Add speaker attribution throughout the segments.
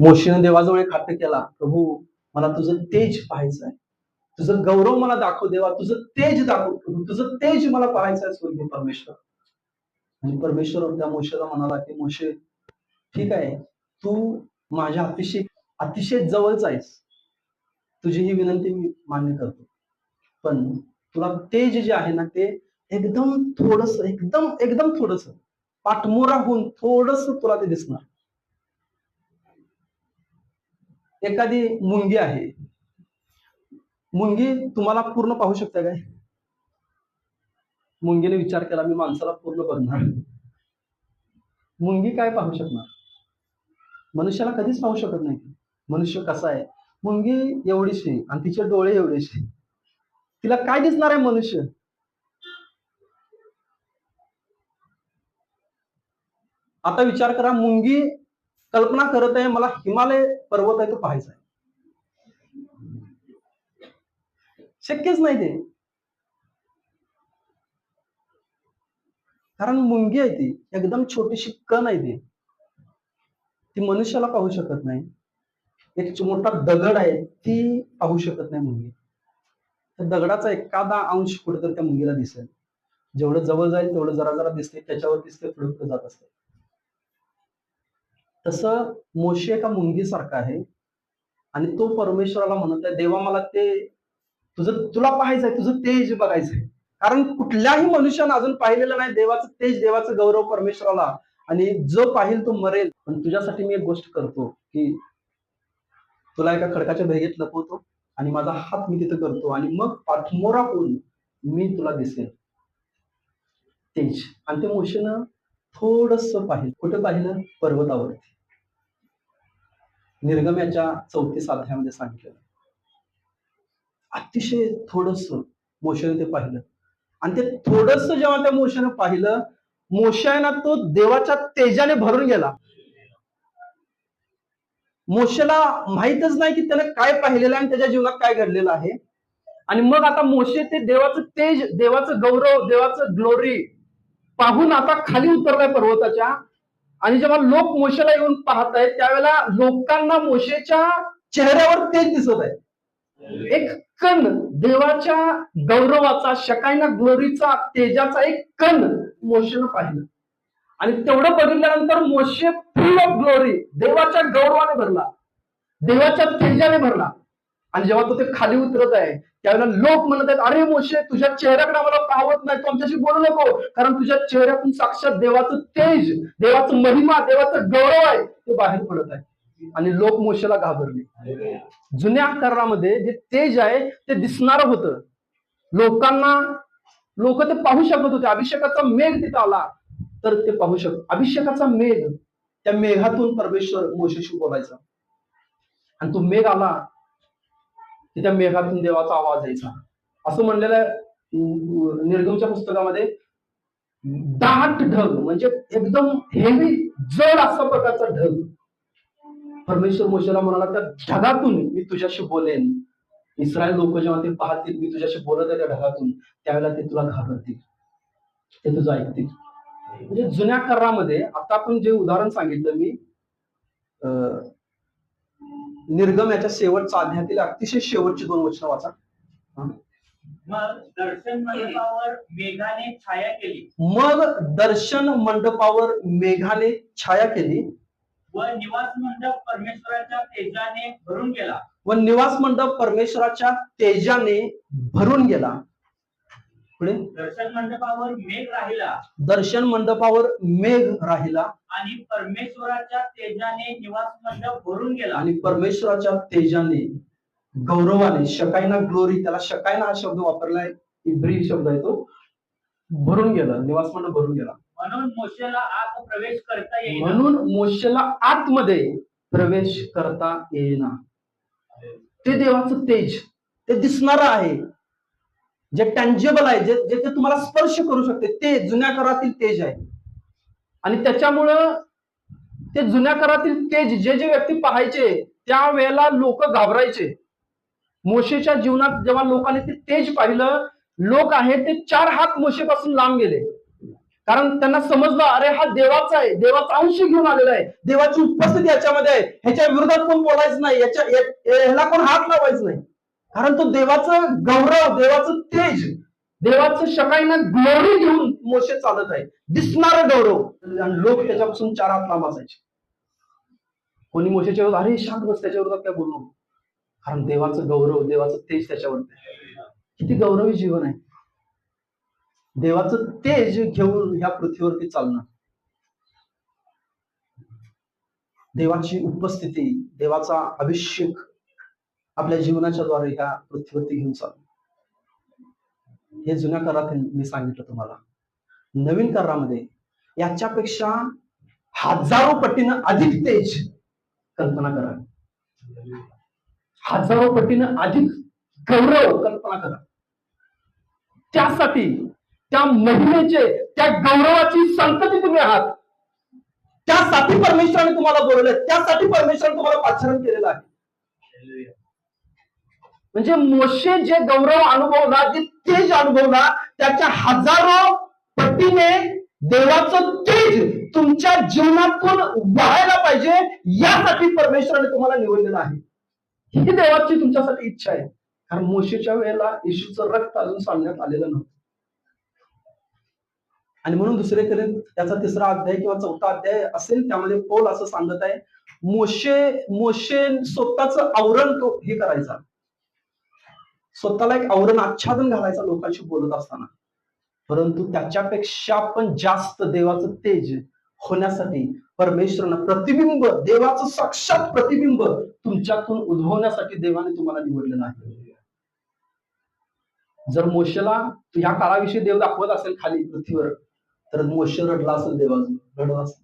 Speaker 1: मोशेने देवाजवळ एक हट्ट केला, प्रभू मला तुझं तेज पाहायचं आहे, तुझं गौरव मला दाखव देवा, तुझं तेज दाखव प्रभू, तुझं तेज मला पाहायचं आहे स्वर्गीय परमेश्वर. आणि परमेश्वर त्या मोशेला म्हणाला की मोशे ठीक आहे, तू माझ्या अतिशय अतिशय जवळच आहेस, तुझी ही विनंती मी मान्य करतो, पण तुला तेज जे आहे ना ते एकदम थोडस एकदम एकदम थोडस पाठमोरा होऊन थोडस तुला ते दिसणार. एखादी मुंगी आहे, मुंगी तुम्हाला पूर्ण पाहू शकता काय? मुंगीने विचार केला मी माणसाला पूर्ण बघणार, मुंगी काय पाहू शकणार? मनुष्याला कधीच पाहू शकत नाही. मनुष्य कसा आहे, मुंगी एवढीशी आणि तिचे डोळे एवढेशे, तिला काय दिसणार आहे मनुष्य? आता विचार करा, मुंगी कल्पना करत आहे मला हिमालय पर्वत आहे तो पाहायचा आहे, शक्यच नाही ते, कारण मुंगी आहे ती एकदम छोटीशी कण आहे, ती मनुष्याला पाहू शकत नाही. एक मोठा दगड आहे ती पाहू शकत नाही मुंगी, त्या दगडाचा एखादा अंश कुठेतरी त्या मुंगीला दिसेल, जेवढं जवळ जाईल तेवढं जरा जरा दिसते, त्याच्यावरतीच ते पुढे जात असते. तसं मोशे एका मुंगीसारखा आहे आणि तो परमेश्वराला म्हणत आहे देवा मला ते तुझं तुला पाहायचंय, तुझं तेज बघायचंय, कारण कुठल्याही मनुष्यानं अजून पाहिलेलं नाही देवाचं तेज, देवाचं गौरव परमेश्वराला, आणि जो पाहिल तो मरेल. पण तुझ्यासाठी मी एक गोष्ट करतो की तुला एका खडकाच्या भेगेत लपवतो आणि माझा हात मी तिथं करतो आणि मग पाठमोरा होऊन मी तुला दिसेल तेज. आणि ते मोशेनं थोडस पाहिलं. कुठं पाहिलं? पर्वतावरती. निर्गम्याच्या 34 अध्यायामध्ये सांगितलं, अतिशय थोडस मोशेने ते पाहिलं. आणि ते थोडस जेव्हा त्या मोशेने पाहिलं, मोशेना तो देवाच्या तेजाने भरून गेला. मोशेला माहितच नाही की त्याने काय पाहिलेलं आहे आणि त्याच्या जीवनात काय घडलेलं आहे. आणि मग आता मोशे ते देवाचं तेज, देवाचं गौरव, देवाचं ग्लोरी पाहून आता खाली उतरलाय पर्वताच्या. आणि जेव्हा लोक मोशेला येऊन पाहत आहेत त्यावेळेला लोकांना मोशेच्या चेहऱ्यावर तेज दिसत आहे, एक कण देवाच्या गौरवाचा, शकायना ग्लोरीचा, तेजाचा एक कण मोशेनं पाहिलं. आणि तेवढं बघितल्यानंतर मोशे फुल ऑफ ग्लोरी, देवाच्या गौरवाने भरला, देवाच्या तेजाने भरला. आणि जेव्हा तो ते खाली उतरत आहे त्यावेळेला लोक म्हणत आहेत, अरे मोशे तुझ्या चेहऱ्याकडे आम्हाला पाहत नाही, तू आमच्याशी बोलू नको, कारण तुझ्या चेहऱ्यातून साक्षात देवाचं तेज, देवाचं महिमा, देवाचं गौरव आहे ते बाहेर पडत आहे. आणि लोक मोशेला घाबरले. जुन्या करारामध्ये जे तेज आहे ते दिसणार होतं लोकांना, लोक ते पाहू शकत होते. अभिषेकाचा मेघ तिथं आला तर ते पाहू शकत. अभिषेकाचा मेघ, त्या मेघातून परमेश्वर मोशेशी बोलायचा. आणि तो मेघ आला की त्या मेघातून देवाचा आवाज यायचा. असं म्हणलेलं आहे निर्गमच्या पुस्तकामध्ये, दाट ढग म्हणजे एकदम हेवी जड असा प्रकारचा ढग. परमेश्वर मोशेला म्हणाला त्या ढगातून मी तुझ्याशी बोलेन. इस्रायल लोक जेव्हा ते पाहतील मी तुझ्याशी बोलत आहे त्या ढगातून, त्यावेळेला ते तुला घाबरतील, ते तुझं ऐकतील. म्हणजे जुन्या करारामध्ये आता आपण जे उदाहरण सांगितलं मी, निर्गम याच्या शेवटच्या अध्यायातील अतिशय शेवटची 2 वचनं वाचा.
Speaker 2: मग दर्शन मंडपावर मेघाने छाया केली.
Speaker 1: मग दर्शन मंडपावर मेघाने छाया केली
Speaker 2: व निवास मंडप परमेश्वराच्या तेजाने भरून गेला.
Speaker 1: व निवास मंडप परमेश्वराच्या तेजाने भरून गेला. पुढे
Speaker 2: दर्शन मंडपावर मेघ राहिला.
Speaker 1: दर्शन मंडपावर मेघ राहिला
Speaker 2: आणि परमेश्वराच्या तेजाने निवास मंडप भरून गेला.
Speaker 1: आणि परमेश्वराच्या तेजाने, गौरवाने, शकायना ग्लोरी, त्याला शकायना हा शब्द वापरलाय, इब्री शब्द आहे तो, भरून गेला, निवास मंडप भरून गेला.
Speaker 2: म्हणून मोशेला आत प्रवेश करता येईना.
Speaker 1: म्हणून मोशेला आतमध्ये प्रवेश करता येईना. ते देवाचं तेज, ते दिसणारं आहे, जे टँजेबल आहे, जे जे तुम्हाला स्पर्श करू शकते, ते जुन्या करारातील तेज आहे. आणि त्याच्यामुळं ते जुन्या करारातील तेज जे जे व्यक्ती पाहायचे त्यावेळेला लोक घाबरायचे. मोशेच्या जीवनात जेव्हा लोकांनी ते तेज पाहिलं, लोक आहेत ते 4 हात मोशेपासून लांब गेले, कारण त्यांना समजलं, अरे हा देवाचा आहे, देवाचा अंश घेऊन आलेला आहे, देवाची उपस्थिती याच्यामध्ये आहे, ह्याच्या विरोधात कोण बोलायचं नाही, ह्याला कोण हात लावायचं नाही. कारण तो देवाचं गौरव, देवाचं तेज, देवाचं शकाईना ग्लोरी घेऊन मोशे चालत आहे, दिसणारं गौरव. आणि लोक त्याच्यापासून 4 हात लांब असायचे. कोणी मोशेच्या विरोधात, अरे शांत बस, त्याच्या विरोधात काय बोलू नको, कारण देवाचं गौरव, देवाचं तेज त्याच्यावरती आहे. किती गौरवी जीवन आहे, देवाचं तेज घेऊन ह्या पृथ्वीवरती चालणं, देवाची उपस्थिती, देवाचा अभिषेक आपल्या जीवनाच्या द्वारे ह्या पृथ्वीवरती घेऊन चालणं. हे जुन्या करारात मी सांगितलं तुम्हाला. नवीन करारामध्ये याच्यापेक्षा हजारो पटीनं अधिक तेज कल्पना करा, हजारो पटीनं अधिक गौरव कल्पना करा. त्यासाठी त्या महिमेचे, त्या गौरवाची संतती तुम्ही आहात. त्यासाठी परमेश्वराने तुम्हाला बोलवलं, त्यासाठी परमेश्वराने तुम्हाला पाचारण केलेलं आहे. म्हणजे मोशे जे गौरव अनुभवला, जे तेज अनुभवला, त्याच्या हजारो पटीने देवाचं तेज तुमच्या जीवनातून वाहायला पाहिजे, यासाठी परमेश्वराने तुम्हाला निवडलेलं आहे. ही देवाची तुमच्यासाठी इच्छा आहे. कारण मोशेच्या वेळेला येशूचं रक्त अजून सांगण्यात आलेलं नव्हतं. आणि म्हणून दुसरे त्याचा 3रा अध्याय किंवा 4था अध्याय असेल, त्यामध्ये पौल असं सांगत आहे, मोशे स्वतःच आवरण तो हे करायचा, स्वतःला एक आवरण आच्छादन घालायचा लोकांशी बोलत असताना. परंतु त्याच्यापेक्षा पण जास्त देवाचं तेज होण्यासाठी परमेश्वरानं प्रतिबिंब, देवाचं साक्षात प्रतिबिंब तुमच्यातून उद्भवण्यासाठी देवाने तुम्हाला निवडलेलं आहे. जर मोशेला ह्या काळाविषयी देव दाखवत असेल खाली पृथ्वीवर, तर मोशे रडला असेल देवा,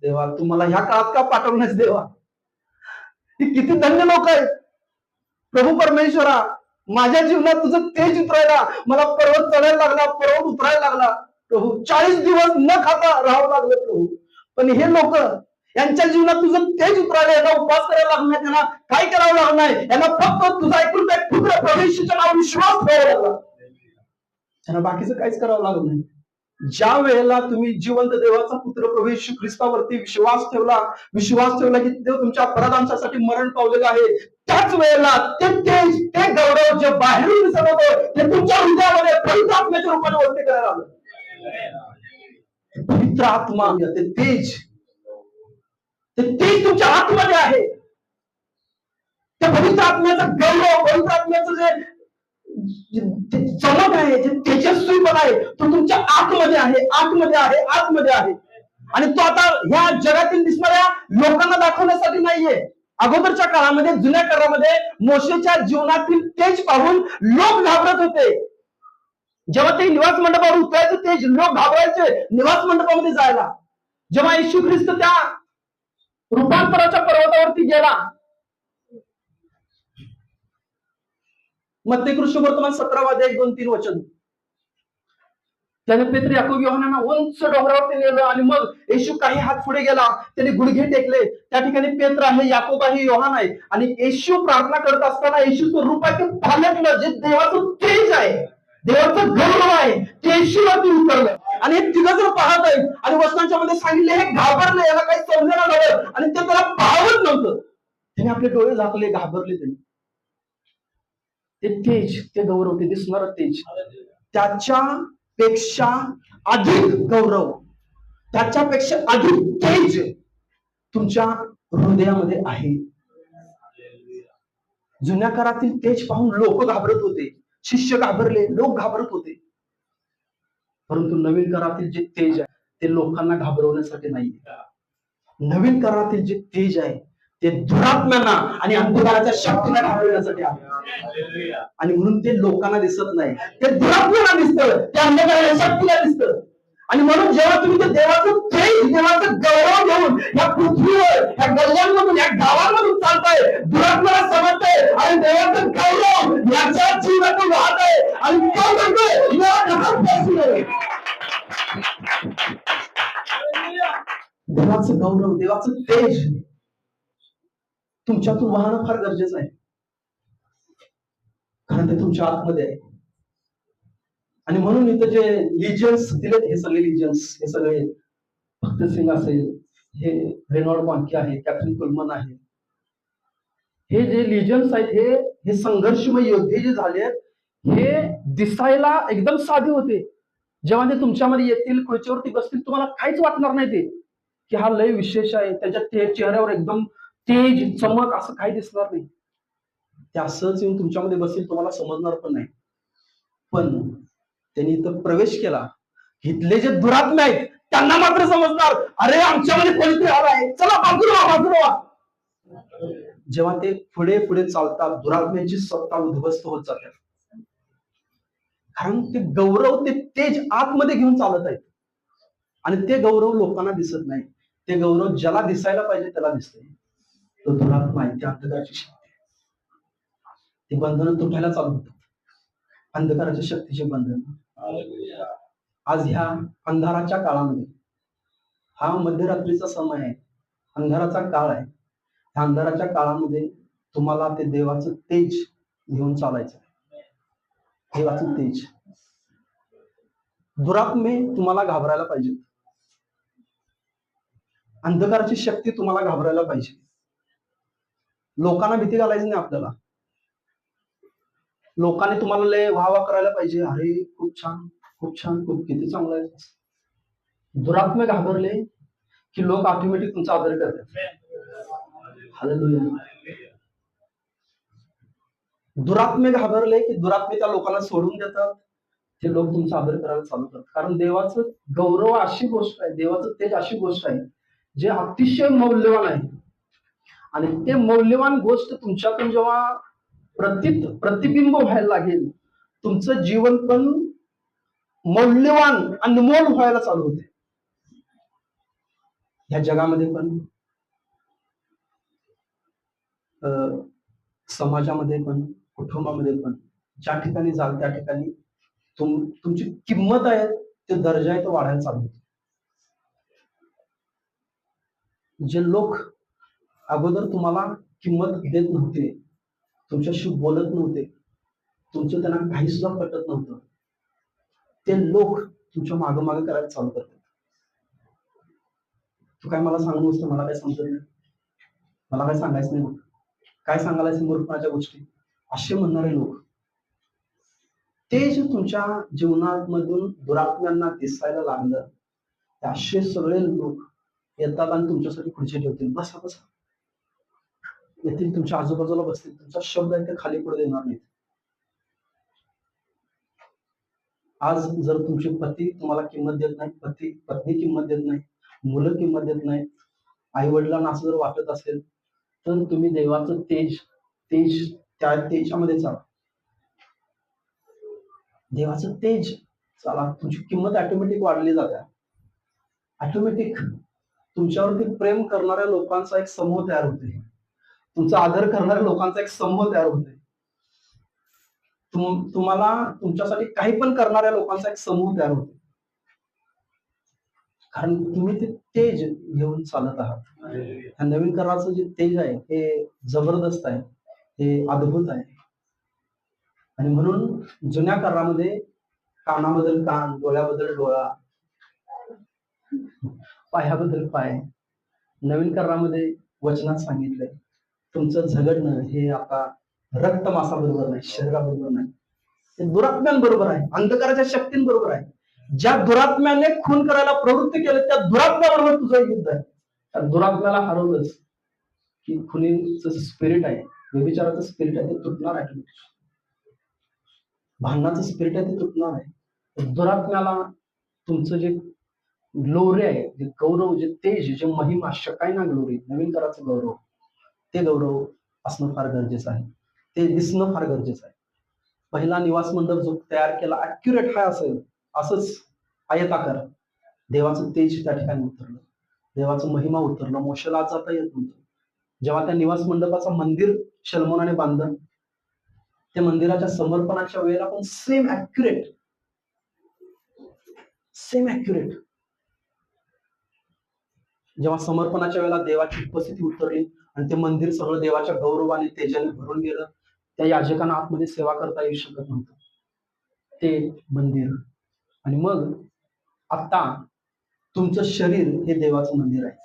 Speaker 1: देवा तुम्हाला ह्या काळात का पाठवण्यास, देवा ही किती धन्य लोक आहेत. प्रभू परमेश्वरा, माझ्या जीवनात तुझं तेज उतरायला, मला पर्वत चढायला लागला, पर्वत उतरायला लागला प्रभू, 40 दिवस न खाता राहावं लागलं प्रभू. पण हे लोक, यांच्या जीवनात तुझं तेज उतरायला, यांना उपवास करायला लागणार, त्यांना काय करावं लागणार, यांना फक्त तुझा ऐकून पुत्र प्रवेशाच्या नावावर विश्वास ठेवावा लागला, त्यांना बाकीचं काहीच करावं लागलं नाही. ज्या वेळेला तुम्ही जिवंत देवाचा पुत्र प्रभू येशू ख्रिस्तावरती विश्वास ठेवला की देव तुमच्या अपराधांसाठी मरण पावलेलं आहे, त्याच वेळेला ते तेज, ते गौरव जे बाहेरून दिसत होतं, ते तुमच्या हृदयामध्ये पवित्र आत्म्याच्या रूपाने वरती करायला आलं. पवित्र आत्मा, ते तेज तुमच्या आतमध्ये आहे. त्या पवित्र आत्म्याचा गौरव, पवित्र आत्म्याचं जे चमक आहे, जे तेजस्वीपणा आहे, तो तुमच्या आतमध्ये आहे. आणि तो आता ह्या जगातील दिसणाऱ्या लोकांना दाखवण्यासाठी नाहीये. अगोदरच्या काळामध्ये, जुन्या काळामध्ये मोशेच्या जीवनातील तेज पाहून लोक घाबरत होते. जेव्हा ते निवास मंडपावर उतरायचं तेज, लोक घाबरायचे निवास मंडपामध्ये जायला. जेव्हा येशू ख्रिस्त त्या रूपांतराच्या पर्वतावरती गेला, मत्ती कृष्णवर्तमान 17 अध्याय 1-3 वचन, त्याने पेत्र, याकूब, योहानांना उंच डोंगरावरती नेलं आणि मग येशू काही हात पुढे गेला, त्याने गुडघे टेकले. त्या ठिकाणी पेत्र आहे, याकूब आहे, योहान आहे, आणि येशू प्रार्थना करत असताना येशूचं रूप आहे ते पालटलं, जे देवाचं तेज आहे, देवाचं गौरव आहे, ते येशूवरती उतरलं. आणि हे तिघजण पाहत आहेत आणि वचनांच्या मध्ये सांगितले, हे घाबरले, याला काही समजलं नव्हतं आणि ते त्याला पाहत नव्हतं. त्याने आपले डोळे झाकले, घाबरले. त्यांनी ते तेज, ते गौरव, ते दिसणार तेज, त्याच्यापेक्षा अधिक गौरव, त्याच्यापेक्षा अधिक तेज तुमच्या हृदयामध्ये आहे. जुन्या काळातील तेज पाहून लोक घाबरत होते, शिष्य घाबरले, लोक घाबरत होते. परंतु नवीन काळातील जे तेज आहे ते लोकांना घाबरवण्यासाठी नाही. नवीन काळातील जे तेज आहे ते दुरात्म्यांना आणि अंधकाराच्या शक्तीला घाबरवण्यासाठी आहे. आणि म्हणून ते लोकांना दिसत नाही, ते दुरात्म्यांना दिसतं, त्या अंधकाराच्या शक्तीला दिसतं. आणि म्हणून जेव्हा तुम्ही ते देवाचं तेज, देवाचं गौरव घेऊन या पृथ्वीवर, या गल्ल्यांमधून, या गावांमधून चालताय, दुरात्म्याला समजतंय आणि देवाचं गौरव याच्या जीवनातून वाहत आहे आणि तो म्हणतोय देवाचं गौरव, देवाचं तेज तुमच्यातून वाहणं फार गरजेचं आहे, कारण ते तुमच्या आतमध्ये आहे. आणि म्हणून इथं जे लिजन्स दिलेत, हे सगळे लिजन्स, हे सगळे भक्त सिंग असेल, हे रेनॉल्ड बॉन्के आहे, कॅप्टन कुलमन आहे, हे जे लिजन्स आहेत, हे हे संघर्षमय योद्धे जे झाले, हे दिसायला एकदम साधे होते. जेव्हा ते तुमच्यामध्ये येतील, खुर्चीवरती बसतील, तुम्हाला काहीच वाटणार नाही ते की हा लय विशेष आहे. त्याच्या चेहऱ्यावर एकदम तेज, चमक असं काही दिसणार नाही. ते असंच येऊन तुमच्यामध्ये बसेल, तुम्हाला समजणार पण नाही. पण त्यांनी इथं प्रवेश केला, इथले जे दुरात्मे आहेत त्यांना मात्र समजणार, अरे आमच्यामध्ये कोणीतरी आला आहे, चला बाजूला बाजूला. जेव्हा ते पुढे पुढे चालतात, दुरात्म्यांची सत्ता उद्ध्वस्त होत जाते. कारण ते गौरव, ते तेज आतमध्ये घेऊन चालत आहेत. आणि ते गौरव लोकांना दिसत नाही. ते गौरव ज्याला दिसायला पाहिजे त्याला दिसते. तो दुरात्मा आहे, त्या अंधकाराची शक्ती. ती बंधनं तुटायला चालू होतात. अंधकाराच्या शक्तीचे बंधन. आज ह्या अंधाराच्या काळामध्ये, हा मध्यरात्रीचा समय आहे, अंधाराचा काळ आहे. ह्या अंधाराच्या काळामध्ये तुम्हाला ते देवाचं तेज घेऊन चालायचं. देवाचं तेज. दुरात्मे तुम्हाला घाबरायला पाहिजे. अंधकाराची शक्ती तुम्हाला घाबरायला पाहिजे. लोकांना भीती घालायची नाही आपल्याला. लोकांनी तुम्हाला लय वाहवा करायला पाहिजे, अरे खूप छान, खूप छान, खूप किती चांगलं आहे. दुरात्मे घाबरले की लोक ऑटोमॅटिक तुमचा आदर करतात. हालेलुया. दुरात्मे घाबरले की दुरात्मे त्या लोकांना सोडून देतात. ते लोक तुमचा आदर करायला चालू करतात. कारण देवाचं गौरव अशी गोष्ट आहे, देवाचं तेज अशी गोष्ट आहे जे अतिशय मौल्यवान आहे. आणि ते मौल्यवान गोष्ट तुमच्यातून जेव्हा प्रतिबिंब व्हायला लागेल, तुमचं जीवन पण मौल्यवान, अनमोल व्हायला चालू होते. या जगामध्ये पण, समाजामध्ये पण, कुटुंबामध्ये पण, ज्या ठिकाणी जाल त्या ठिकाणी तुमची किंमत आहे, ते दर्जा आहे, तो वाढायला चालू होतो. जे लोक अगोदर तुम्हाला किंमत देत नव्हते, तुमच्याशी बोलत नव्हते, तुमचं त्यांना काही सुद्धा पटत नव्हतं, ते लोक तुमच्या मागं करायला चालू करतात. तू काय मला सांगू नसतं, मला काय समजत नाही, मला काय सांगायचं नाही, काय सांगायचं मूर्खपणाच्या गोष्टी, असे म्हणणारे लोक, ते जे तुमच्या जीवनामधून दुरात्म्यांना दिसायला लागलं, असे सगळे लोक येतात आणि तुमच्यासाठी खुर्ची ठेवतील, बसा बसा, येतील, तुमच्या आजूबाजूला बसतील, तुमचा शब्द आहे ते खाली पुढे देणार नाहीत. आज जर तुमचे पती तुम्हाला किंमत देत नाही, पत्नी किंमत देत नाही, मुलं किंमत देत नाही, आई वडिलांना असं जर वाटत असेल, तर तुम्ही देवाचं तेज त्या तेजामध्ये चाला. देवाचं तेज चाला, तुमची किंमत ऑटोमॅटिक वाढली जाते. ऑटोमॅटिक तुमच्यावरती प्रेम करणाऱ्या लोकांचा एक समूह तयार होते, तुमचा आदर करणाऱ्या लोकांचा एक समूह तयार होते, तुम्हाला तुमच्यासाठी काही पण करणाऱ्या लोकांचा एक समूह तयार होतो. कारण तुम्ही ते तेज घेऊन चालत आहात. नवीन कराराचं जे तेज आहे हे जबरदस्त आहे, हे अद्भुत आहे. आणि म्हणून जुन्या करारामध्ये कानाबद्दल कान, डोळ्याबद्दल डोळा, पायाबद्दल पाय. नवीन करारामध्ये वचनात सांगितलंय, तुमचं झगडणं हे आता रक्त मांसाबरोबर नाही, शरीराबरोबर नाही, ते दुरात्म्यांबरोबर आहे, अंधकाराच्या शक्तींबरोबर आहे. ज्या दुरात्म्याने खून करायला प्रवृत्ती केली, त्या दुरात्म्याबरोबर तुझं युद्ध आहे. त्या दुरात्म्याला हरवलंच की खुनीचं स्पिरिट आहे, व्यभिचाराचं स्पिरिट आहे, ते तुटणार आहे. भांडणाचं स्पिरिट आहे, ते तुटणार आहे. दुरात्म्याला तुमचं जे ग्लोरी आहे, जे गौरव, जे तेज, जे महिमा, शकायना ग्लोरी, नवीन कराचं गौरव, ते गौरव असणं फार गरजेचं आहे, ते दिसणं फार गरजेचं आहे. पहिला निवास मंडप जो तयार केला, अॅक्युरेट हाय असेल, असंच आयताकार, देवाचं तेज त्या ठिकाणी उतरलं, देवाचं महिमा उतरलं, मोशेला आज जाता येत नव्हतं. जेव्हा त्या निवास मंडपाचं मंदिर शलमोनाने बांधलं, त्या मंदिराच्या समर्पणाच्या वेळेला पण सेम अॅक्युरेट जेव्हा समर्पणाच्या वेळेला देवाची उपस्थिती उतरली आणि ते मंदिर सगळं देवाच्या गौरवाने, तेजाने भरून गेलं, त्या याजकांना आतमध्ये सेवा करता येऊ शकत नव्हतं ते मंदिर. आणि मग आता तुमचं शरीर हे देवाचं मंदिर आहे.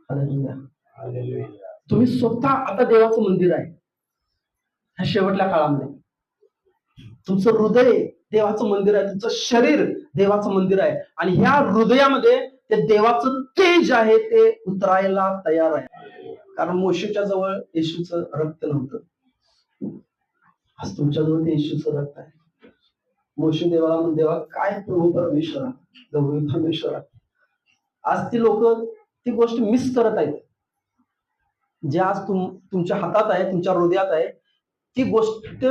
Speaker 1: हालेलुया. तुम्ही स्वतः आता देवाचं मंदिर आहे. ह्या शेवटल्या काळामध्ये तुमचं हृदय देवाचं मंदिर आहे, तुमचं शरीर देवाचं मंदिर आहे, आणि ह्या हृदयामध्ये ते देवाचं तेज आहे ते उतरायला तयार आहे. कारण मोशेच्या जवळ येशूचं रक्त नव्हतं, आज तुमच्या जवळ ते येशूचं रक्त आहे. मोशे देवाला म्हणून, देवा काय प्रभू परमेश्वरा, गौरी परमेश्वरा, आज ती लोक ती गोष्ट मिस करत आहेत, जे आज तुमच्या हातात आहे, तुमच्या हृदयात आहे, ती गोष्ट